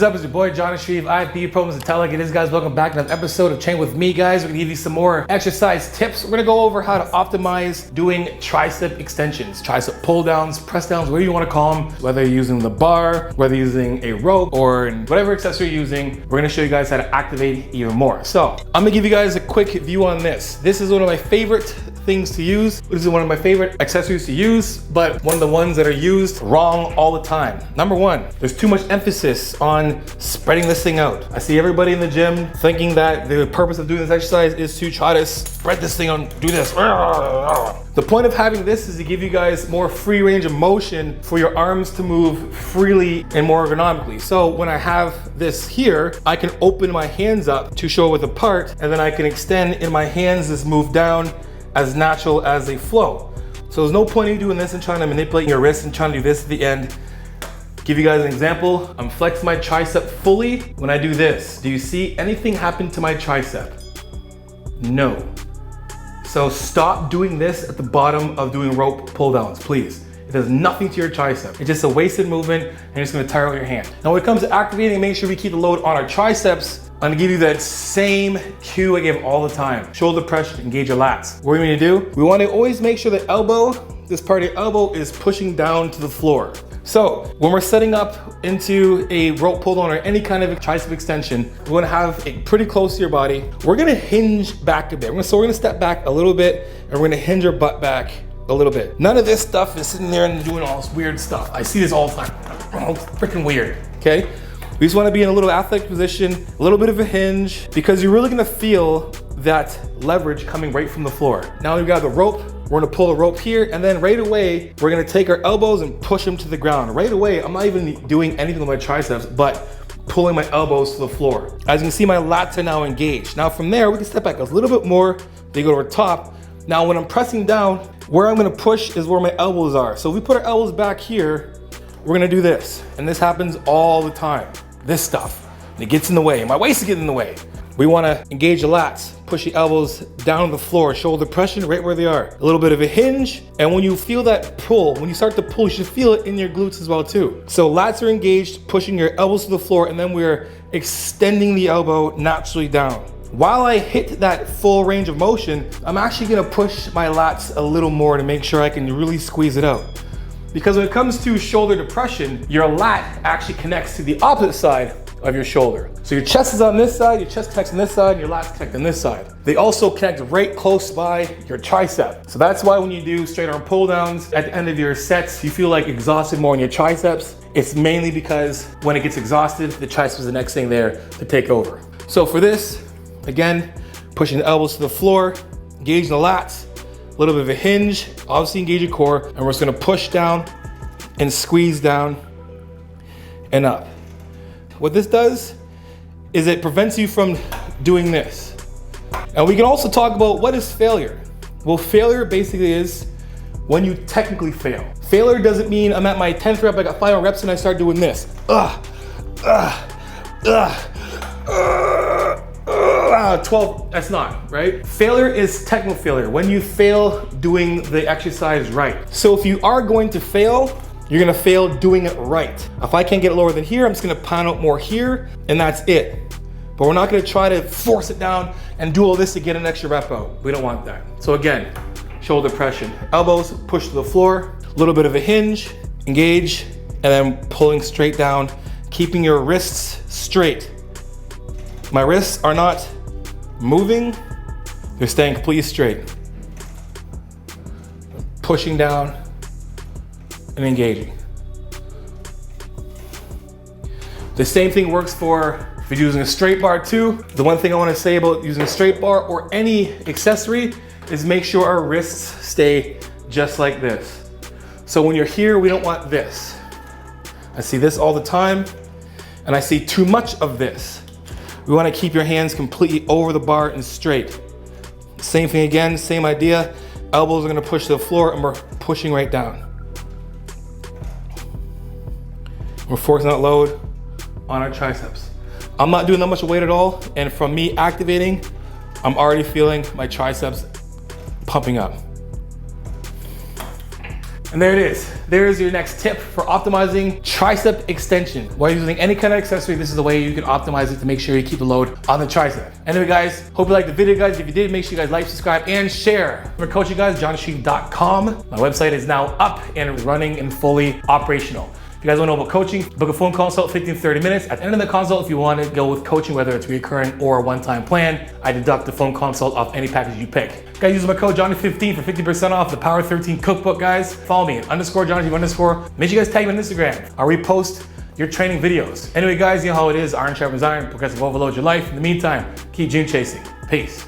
What's up, it's your boy John Shreve. I have beef problems to tell like it is, guys. Welcome back to another episode of Train With Me, guys. We're gonna give you some more exercise tips. We're gonna go over how to optimize doing tricep extensions, tricep pull downs, press downs, whatever you wanna call them. Whether you're using the bar, whether you're using a rope, or whatever accessory you're using, we're gonna show you guys how to activate even more. So I'm gonna give you guys a quick view on this. This is one of my favorite things to use. This is one of my favorite accessories to use, but one of the ones that are used wrong all the time. Number one, there's too much emphasis on spreading this thing out. I see everybody in the gym thinking that the purpose of doing this exercise is to try to spread this thing on, do this. The point of having this is to give you guys more free range of motion for your arms to move freely and more ergonomically. So when I have this here, I can open my hands up to show with apart, and then I can extend in my hands this move down as natural as they flow. So there's no point in doing this and trying to manipulate your wrist and trying to do this at the end. Give you guys an example. I'm flexing my tricep fully. When I do this, do you see anything happen to my tricep? No. So stop doing this at the bottom of doing rope pull downs, please. It does nothing to your tricep. It's just a wasted movement and it's gonna tire out your hand. Now when it comes to activating, make sure we keep the load on our triceps. I'm gonna give you that same cue I give all the time. Shoulder pressure, engage your lats. What are we gonna do? We wanna always make sure the elbow, this part of the elbow is pushing down to the floor. So when we're setting up into a rope pull down or any kind of tricep extension, we're gonna have it pretty close to your body. We're gonna hinge back a bit. So we're gonna step back a little bit and we're gonna hinge our butt back a little bit. None of this stuff is sitting there and doing all this weird stuff. I see this all the time. Oh, it's freaking weird, okay? We just wanna be in a little athletic position, a little bit of a hinge, because you're really gonna feel that leverage coming right from the floor. Now we've got the rope. We're gonna pull the rope here, and then right away, we're gonna take our elbows and push them to the ground. Right away, I'm not even doing anything with my triceps, but pulling my elbows to the floor. As you can see, my lats are now engaged. Now from there, we can step back a little bit more, they go over top. Now when I'm pressing down, where I'm gonna push is where my elbows are. So if we put our elbows back here, we're gonna do this. And this happens all the time, this stuff. And it gets in the way, my waist is getting in the way. We wanna engage the lats, push the elbows down to the floor, shoulder pressure right where they are. A little bit of a hinge, and when you feel that pull, when you start to pull, you should feel it in your glutes as well too. So lats are engaged, pushing your elbows to the floor, and then we're extending the elbow naturally down. While I hit that full range of motion, I'm actually gonna push my lats a little more to make sure I can really squeeze it out. Because when it comes to shoulder depression, your lat actually connects to the opposite side of your shoulder. So your chest is on this side, your chest connects on this side, and your lats connect on this side. They also connect right close by your tricep. So that's why when you do straight arm pull downs, at the end of your sets, you feel like exhausted more in your triceps. It's mainly because when it gets exhausted, the triceps is the next thing there to take over. So for this, again, pushing the elbows to the floor, engaging the lats, a little bit of a hinge, obviously engage your core, and we're just gonna push down and squeeze down and up. What this does is it prevents you from doing this. And we can also talk about what is failure. Well, failure basically is when you technically fail. Failure doesn't mean I'm at my 10th rep, I got 5 reps and I start doing this. 12, that's not, right? Failure is technical failure, when you fail doing the exercise right. So if you are going to fail, you're gonna fail doing it right. If I can't get it lower than here, I'm just gonna pound out more here, and that's it. But we're not gonna try to force it down and do all this to get an extra rep out. We don't want that. So again, shoulder pressure. Elbows push to the floor, a little bit of a hinge, engage, and then pulling straight down, keeping your wrists straight. My wrists are not moving, they're staying completely straight. Pushing down and engaging. The same thing works for if you're using a straight bar too. The one thing I want to say about using a straight bar or any accessory is make sure our wrists stay just like this. So when you're here, we don't want this. I see this all the time, and I see too much of this. We want to keep your hands completely over the bar and straight. Same thing again, same idea. Elbows are going to push to the floor and we're pushing right down. We're forcing that load on our triceps. I'm not doing that much weight at all, and from me activating, I'm already feeling my triceps pumping up. And there it is. There's your next tip for optimizing tricep extension. While using any kind of accessory, this is the way you can optimize it to make sure you keep the load on the tricep. Anyway, guys, hope you liked the video, guys. If you did, make sure you guys like, subscribe, and share. For coaching, guys, johnsheep.com. My website is now up and running and fully operational. If you guys want to know about coaching, book a phone consult, 15 to 30 minutes. At the end of the consult, if you want to go with coaching, whether it's recurring or a one-time plan, I deduct the phone consult off any package you pick. Guys, use my code Johnny15 for 50% off the Power 13 cookbook, guys. Follow me at _Johnny_. Make sure you guys tag me on Instagram. I'll repost your training videos. Anyway, guys, you know how it is. Iron sharpens iron. Progressive overload your life. In the meantime, keep dream chasing. Peace.